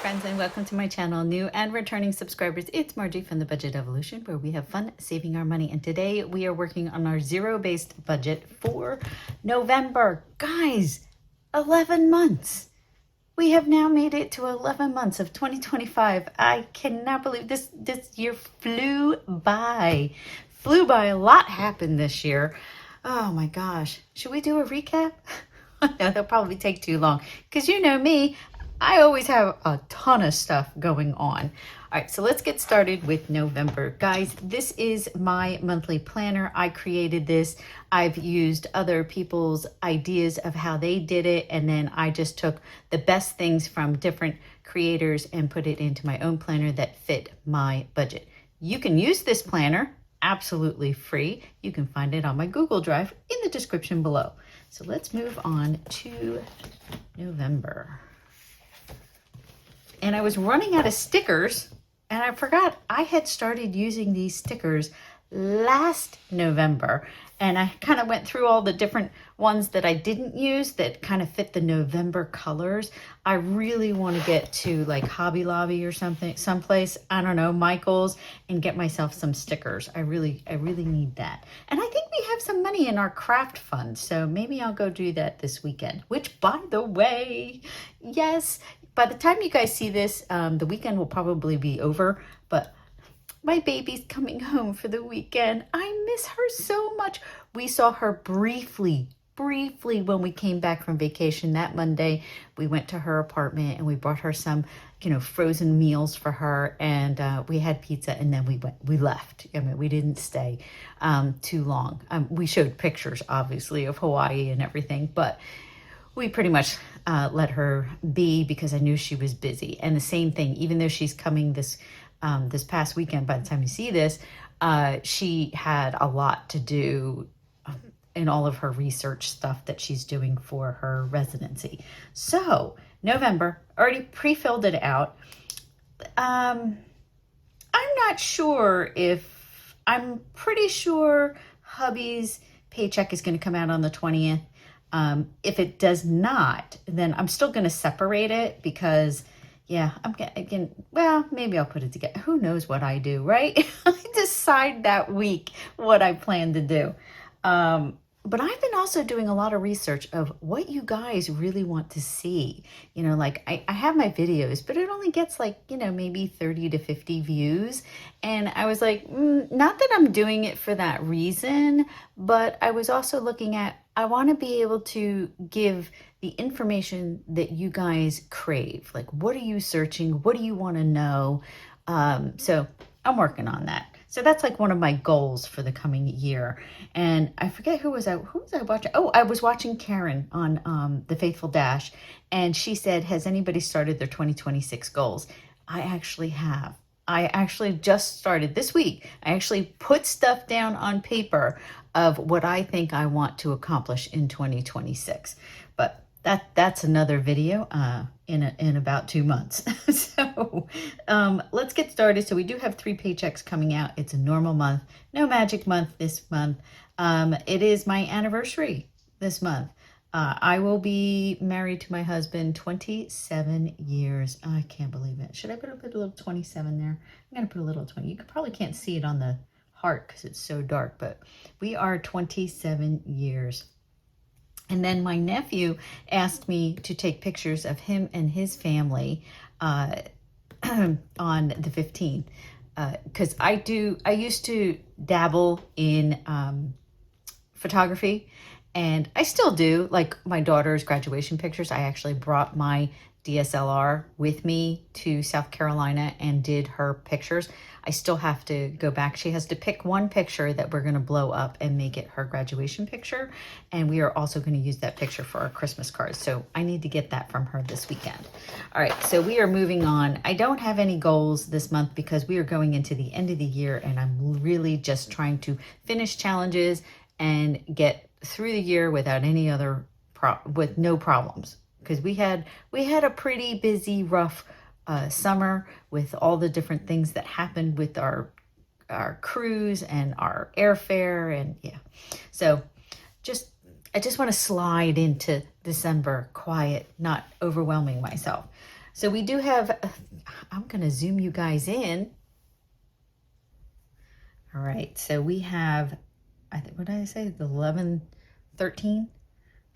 friends, and welcome to my channel. New and returning subscribers, it's Margie from the Budget Evolution, where we have fun saving our money. And today we are working on our zero-based budget for November. Guys, 11 months. We have now made it to 11 months of 2025. I cannot believe this year flew by. Flew by. A lot happened this year. Oh my gosh. Should we do a recap? No, that'll probably take too long because you know me, I always have a ton of stuff going on. All right, so let's get started with November. Guys, this is my monthly planner. I created this. I've used other people's ideas of how they did it, and then I just took the best things from different creators and put it into my own planner that fit my budget. You can use this planner absolutely free. You can find it on my Google Drive in the description below. So let's move on to November. And I was running out of stickers, and I forgot I had started using these stickers last November. And I kind of went through all the different ones that I didn't use that kind of fit the November colors. I really want to get to like Hobby Lobby or something, someplace, I don't know, Michael's, and get myself some stickers. I really need that. And I think we have some money in our craft fund, so maybe I'll go do that this weekend, which, by the way, yes, by the time you guys see this, the weekend will probably be over, but my baby's coming home for the weekend. I miss her so much. We saw her briefly when we came back from vacation that Monday. We went to her apartment and we brought her some, frozen meals for her, and we had pizza, and then we left. I mean, we didn't stay too long. We showed pictures, obviously, of Hawaii and everything, but we pretty much let her be because I knew she was busy. And the same thing, even though she's coming this past weekend, by the time you see this, she had a lot to do in all of her research stuff that she's doing for her residency. So November, already pre-filled it out. I'm not sure I'm pretty sure hubby's paycheck is going to come out on the 20th. If it does not, then I'm still going to separate it because maybe I'll put it together. Who knows what I do, right? I decide that week what I plan to do. But I've been also doing a lot of research of what you guys really want to see. I have my videos, but it only gets maybe 30 to 50 views. And I was like, not that I'm doing it for that reason, but I was also looking at, I want to be able to give the information that you guys crave. Like, what are you searching? What do you want to know? So I'm working on that. So that's like one of my goals for the coming year. And I forget who was I watching? Oh, I was watching Karen on The Faithful Dash. And she said, has anybody started their 2026 goals? I actually have. I actually just started this week. I actually put stuff down on paper of what I think I want to accomplish in 2026. But that's another video in about 2 months. So let's get started. So we do have 3 paychecks coming out. It's a normal month, no magic month this month. It is my anniversary this month. I will be married to my husband 27 years. I can't believe it. Should I put a little 27 there? I'm going to put a little 20. You probably can't see it on the heart because it's so dark, but we are 27 years. And then my nephew asked me to take pictures of him and his family on the 15th. Because I used to dabble in photography, and I still do. Like my daughter's graduation pictures, I actually brought my DSLR with me to South Carolina and did her pictures. I still have to go back. She has to pick one picture that we're going to blow up and make it her graduation picture. And we are also going to use that picture for our Christmas cards. So I need to get that from her this weekend. All right, so we are moving on. I don't have any goals this month because we are going into the end of the year, and I'm really just trying to finish challenges and get through the year without any other with no problems. Because we had a pretty busy, rough summer with all the different things that happened with our cruise and our airfare, and so I just want to slide into December quiet, not overwhelming myself. So we do have, I'm going to zoom you guys in. All right, so we have, I think, what did I say? The 11/13?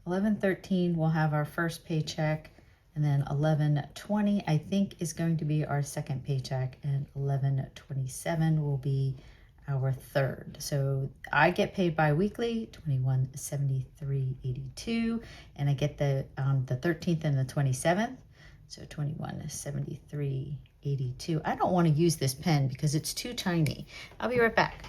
11/13 we'll have our first paycheck, and then 11/20 I think is going to be our second paycheck, and 11/27 will be our third. So I get paid bi-weekly, $21.73.82, and I get the 13th and the 27th, so $21.73.82. I don't want to use this pen because it's too tiny. I'll be right back.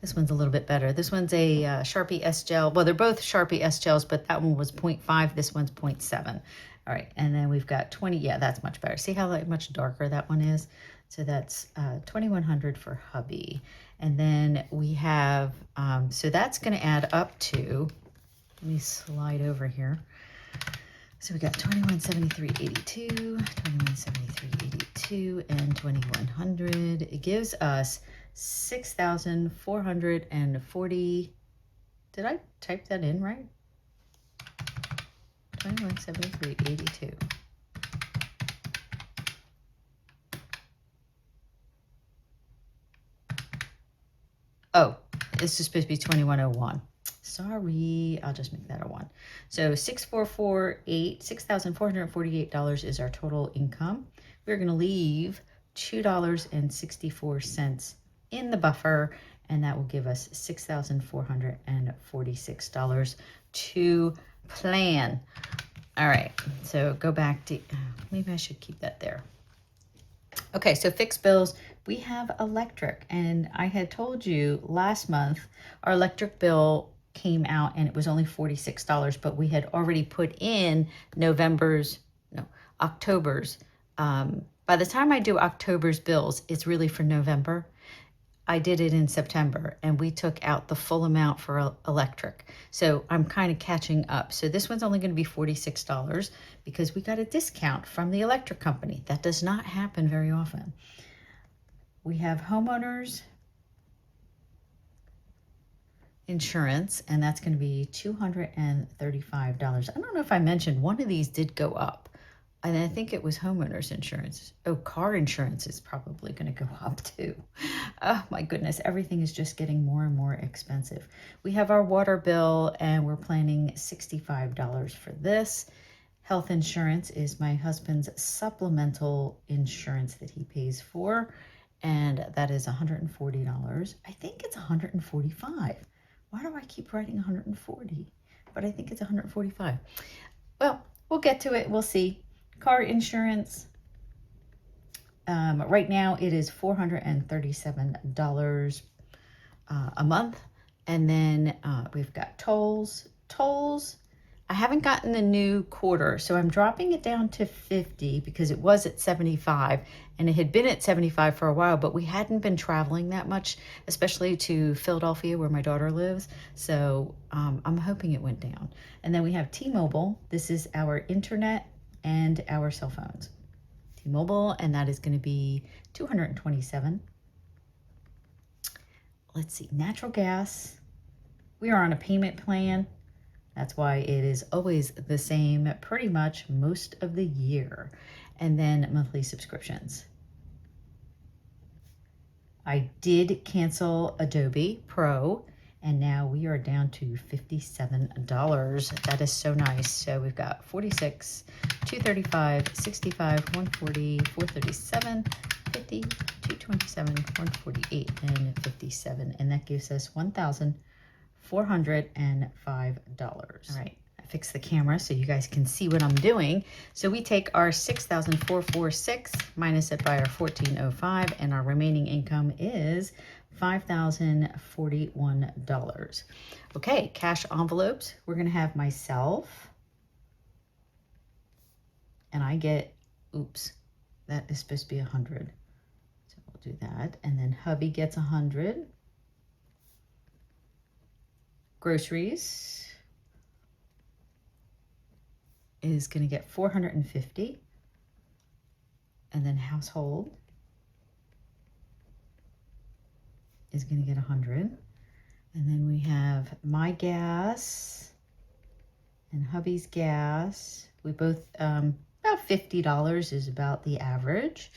This one's a little bit better. This one's a Sharpie S gel. Well, they're both Sharpie S gels, but that one was 0.5. This one's 0.7. All right, and then we've got 20. Yeah, that's much better. See how much darker that one is? So that's 2100 for hubby. And then we have, so that's going to add up to, let me slide over here. So we got 2173.82, 2173.82, and 2100. It gives us 6,440. Did I type that in right? 2173.82. Oh, this is supposed to be 2101. Sorry, I'll just make that a 1. So $6,448 is our total income. We're going to leave $2.64 in the buffer, and that will give us $6,446 to plan. All right, so go back to, maybe I should keep that there. Okay, so fixed bills, we have electric, and I had told you last month our electric bill came out and it was only $46, but we had already put in October's. By the time I do October's bills, it's really for November. I did it in September, and we took out the full amount for electric. So I'm kind of catching up. So this one's only going to be $46 because we got a discount from the electric company. That does not happen very often. We have homeowners insurance, and that's going to be $235. I don't know if I mentioned one of these did go up. And I think it was homeowners insurance. Oh, car insurance is probably going to go up too. Oh my goodness, everything is just getting more and more expensive. We have our water bill, and we're planning $65 for this. Health insurance is my husband's supplemental insurance that he pays for, and that is $140. I think it's $145. Why do I keep writing 140? But I think it's 145. Well, we'll get to it. We'll see. Car insurance, right now it is $437 a month. And then we've got tolls. I haven't gotten the new quarter, so I'm dropping it down to 50 because it was at 75, and it had been at 75 for a while, but we hadn't been traveling that much, especially to Philadelphia where my daughter lives. So I'm hoping it went down. And then we have T-Mobile. This is our internet and our cell phones. T-Mobile, and that is going to be $227. Let's see, natural gas. We are on a payment plan. That's why it is always the same pretty much most of the year. And then monthly subscriptions. I did cancel Adobe Pro, and now we are down to $57. That is so nice. So we've got 46, 235, 65, 140, 437, 50, 227, 148, and 57. And that gives us $1,405. All right, I fixed the camera so you guys can see what I'm doing. So we take our 6,446, minus it by our 1,405, and our remaining income is $5,041. Okay, cash envelopes. We're going to have myself, and I get, oops, that is supposed to be 100. So we'll do that. And then hubby gets 100. Groceries is going to get 450. And then household is going to get 100. And then we have my gas and hubby's gas. We both, about about $50 is about the average.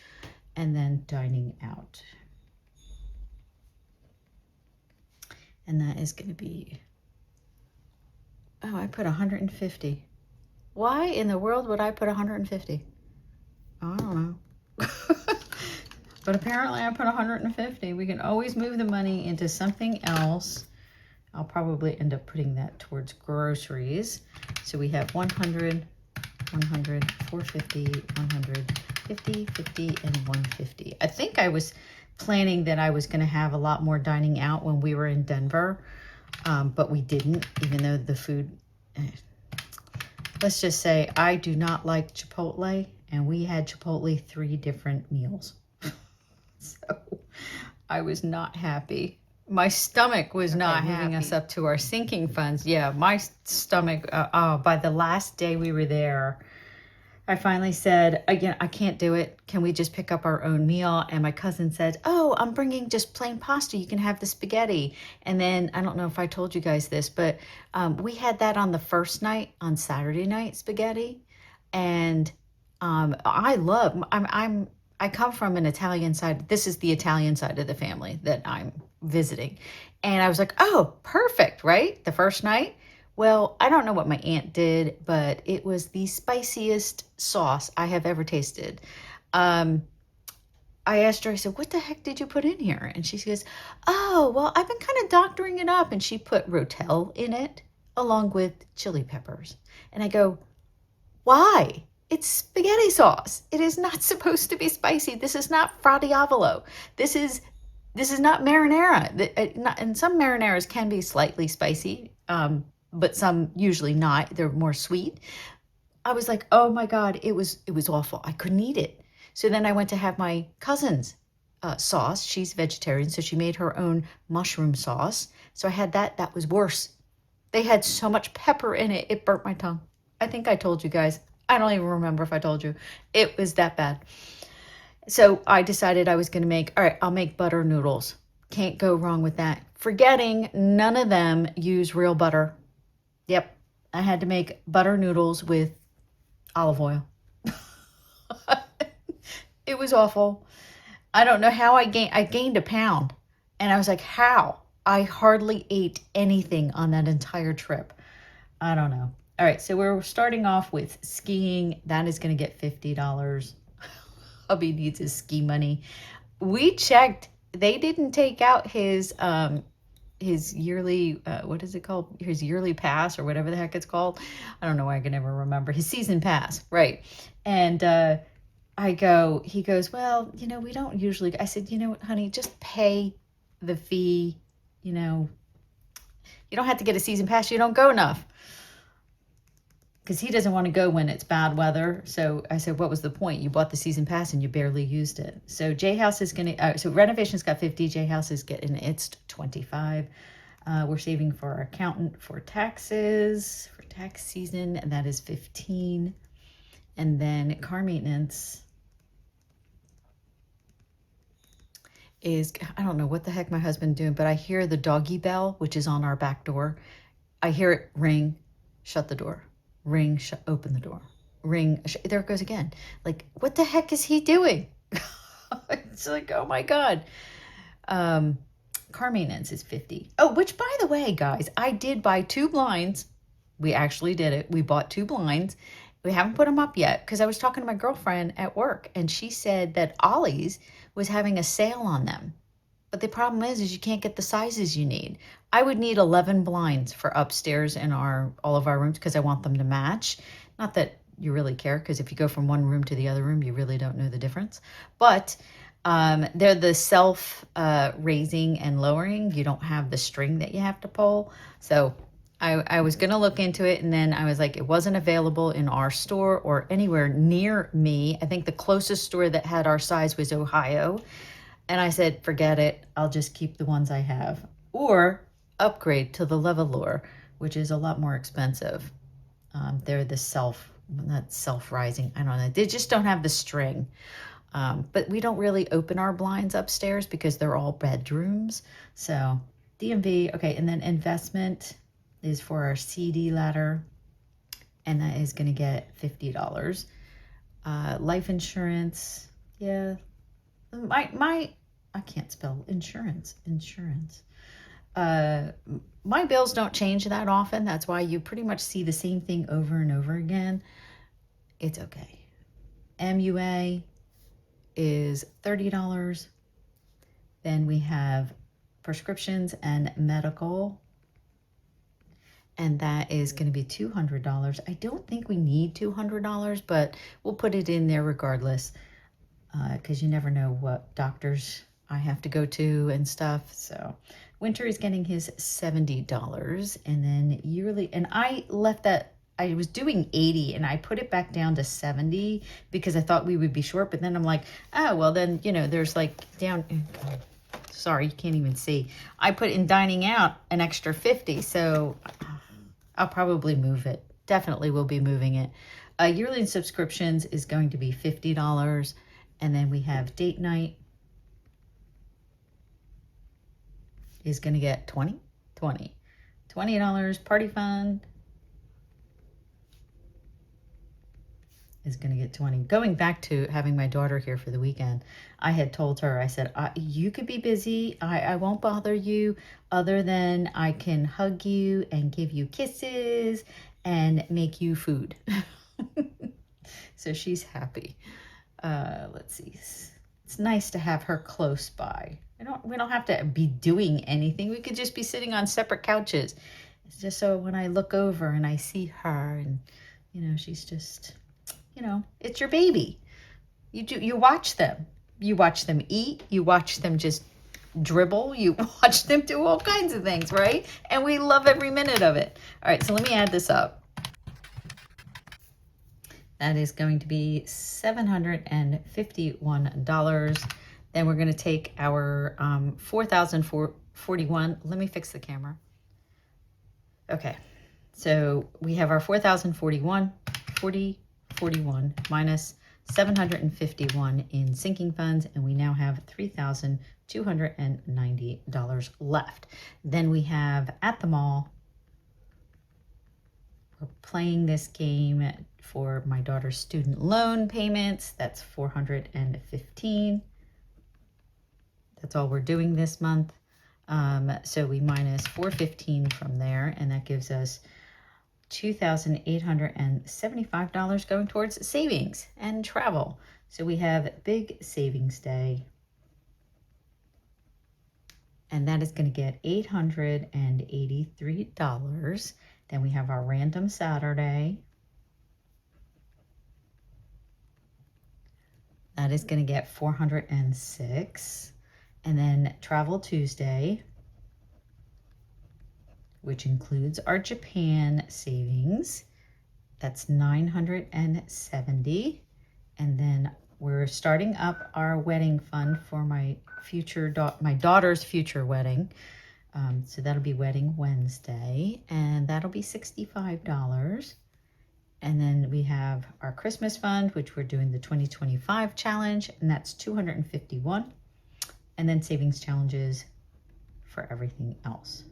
And then dining out. And that is going to be, oh, I put 150. Why in the world would I put 150? I don't know. But apparently I put 150. We can always move the money into something else. I'll probably end up putting that towards groceries. So we have 100, 100, 450, 100, 50, 50, and 150. I think I was planning that I was going to have a lot more dining out when we were in Denver, but we didn't, even though the food, let's just say I do not like Chipotle, and we had Chipotle 3 different meals. So I was not happy. My stomach was not moving us up to our sinking funds. Yeah, my stomach, by the last day we were there, I finally said, again, I can't do it. Can we just pick up our own meal? And my cousin said, oh, I'm bringing just plain pasta. You can have the spaghetti. And then, I don't know if I told you guys this, but we had that on the first night, on Saturday night, spaghetti. And I come from an Italian side. This is the Italian side of the family that I'm visiting. And I was like, oh, perfect, right? The first night. Well, I don't know what my aunt did, but it was the spiciest sauce I have ever tasted. I asked her, I said, what the heck did you put in here? And she goes, oh, well, I've been kind of doctoring it up. And she put Rotel in it along with chili peppers. And I go, why? It's spaghetti sauce. It is not supposed to be spicy. This is not Fra Diavolo. This is not marinara. And some marinaras can be slightly spicy, but some usually not. They're more sweet. I was like, oh my God, it was awful. I couldn't eat it. So then I went to have my cousin's sauce. She's vegetarian, so she made her own mushroom sauce. So I had that. That was worse. They had so much pepper in it, it burnt my tongue. I think I told you guys. I don't even remember if I told you. It was that bad. So I decided I was going to make, all right, I'll make butter noodles. Can't go wrong with that. Forgetting none of them use real butter. Yep. I had to make butter noodles with olive oil. It was awful. I don't know how I gained a pound. And I was like, how? I hardly ate anything on that entire trip. I don't know. All right, so we're starting off with skiing. That is going to get $50. Hubby needs his ski money. We checked. They didn't take out his yearly, what is it called? His yearly pass or whatever the heck it's called. I don't know why I can never remember. His season pass, right. And he goes, well, we don't usually. I said, you know what, honey, just pay the fee. You don't have to get a season pass. You don't go enough. Because he doesn't want to go when it's bad weather. So I said, what was the point? You bought the season pass and you barely used it. So J-House is going to, so renovation's got 50. J-House is getting its 25. We're saving for our accountant for taxes, for tax season, and that is 15. And then car maintenance is, I don't know what the heck my husband doing, but I hear the doggy bell, which is on our back door. I hear it ring, shut the door. Ring, open the door. Ring, there it goes again. Like, what the heck is he doing? It's like, oh my God. Car maintenance is 50. Oh, which by the way, guys, I did buy 2 blinds. We actually did it. We bought 2 blinds. We haven't put them up yet because I was talking to my girlfriend at work and she said that Ollie's was having a sale on them. But the problem is you can't get the sizes you need. I would need 11 blinds for upstairs in all of our rooms because I want them to match. Not that you really care, because if you go from one room to the other room, you really don't know the difference. But they're the self-raising and lowering. You don't have the string that you have to pull. So I was going to look into it, and then I was like, it wasn't available in our store or anywhere near me. I think the closest store that had our size was Ohio. And I said, forget it. I'll just keep the ones I have. Or upgrade to the Levelure, which is a lot more expensive. They're the not self-rising. I don't know. They just don't have the string. But we don't really open our blinds upstairs because they're all bedrooms. So DMV, okay. And then investment is for our CD ladder. And that is going to get $50. Life insurance. Yeah. I can't spell insurance. My bills don't change that often. That's why you pretty much see the same thing over and over again. It's okay. MUA is $30. Then we have prescriptions and medical, and that is going to be $200. I don't think we need $200, but we'll put it in there regardless, because you never know what doctors I have to go to and stuff. So Winter is getting his $70, and then yearly, and I left that, I was doing 80 and I put it back down to 70 because I thought we would be short, but then I'm like, oh, well then, you know, there's like down, sorry, you can't even see. I put in dining out an extra 50, so I'll probably move it. Definitely will be moving it. Yearly subscriptions is going to be $50, and then we have date night is going to get $20. Party fund is going to get 20. Going back to having my daughter here for the weekend, I had told her, I said, you could be busy. I won't bother you other than I can hug you and give you kisses and make you food. So she's happy. Let's see. It's nice to have her close by. We don't have to be doing anything. We could just be sitting on separate couches. It's just so when I look over and I see her and, you know, she's just, you know, it's your baby. You watch them. You watch them eat. You watch them just dribble. You watch them do all kinds of things, right? And we love every minute of it. All right, so let me add this up. That is going to be $751. Then we're going to take our $4,041. Let me fix the camera. Okay, so we have our $4,041, 41 minus 751 in sinking funds, and we now have $3,290 left. Then we have at the mall, we're playing this game for my daughter's student loan payments. That's $415. That's all we're doing this month. So we minus $415 from there, and that gives us $2,875 going towards savings and travel. So we have big savings day, and that is going to get $883. Then we have our random Saturday. That is going to get $406. And then Travel Tuesday, which includes our Japan savings. That's $970. And then we're starting up our wedding fund for my daughter's future wedding. So that'll be Wedding Wednesday, and that'll be $65. And then we have our Christmas fund, which we're doing the 2025 challenge, and that's $251. And then savings challenges for everything else.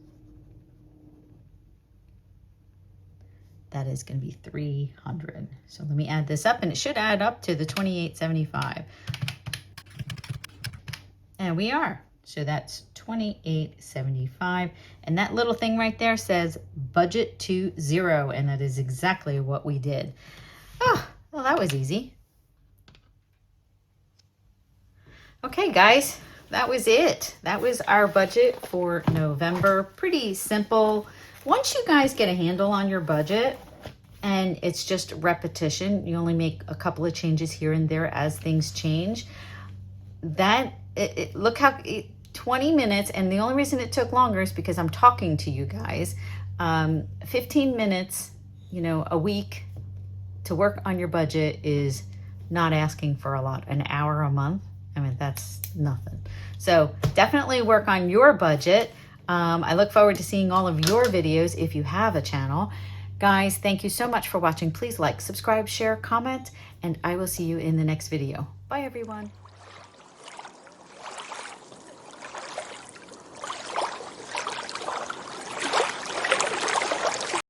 That is going to be $300. So let me add this up, and it should add up to the $2,875. And we are. So that's $2,875. And that little thing right there says budget to zero, and that is exactly what we did. Oh, well, that was easy. Okay, guys. That was it. That was our budget for November. Pretty simple. Once you guys get a handle on your budget and it's just repetition, you only make a couple of changes here and there as things change. Look how 20 minutes, and the only reason it took longer is because I'm talking to you guys. 15 minutes, you know, a week to work on your budget is not asking for a lot. An hour a month, I mean, that's nothing. So definitely work on your budget. I look forward to seeing all of your videos if you have a channel. Guys, thank you so much for watching. Please like, subscribe, share, comment, and I will see you in the next video. Bye, everyone.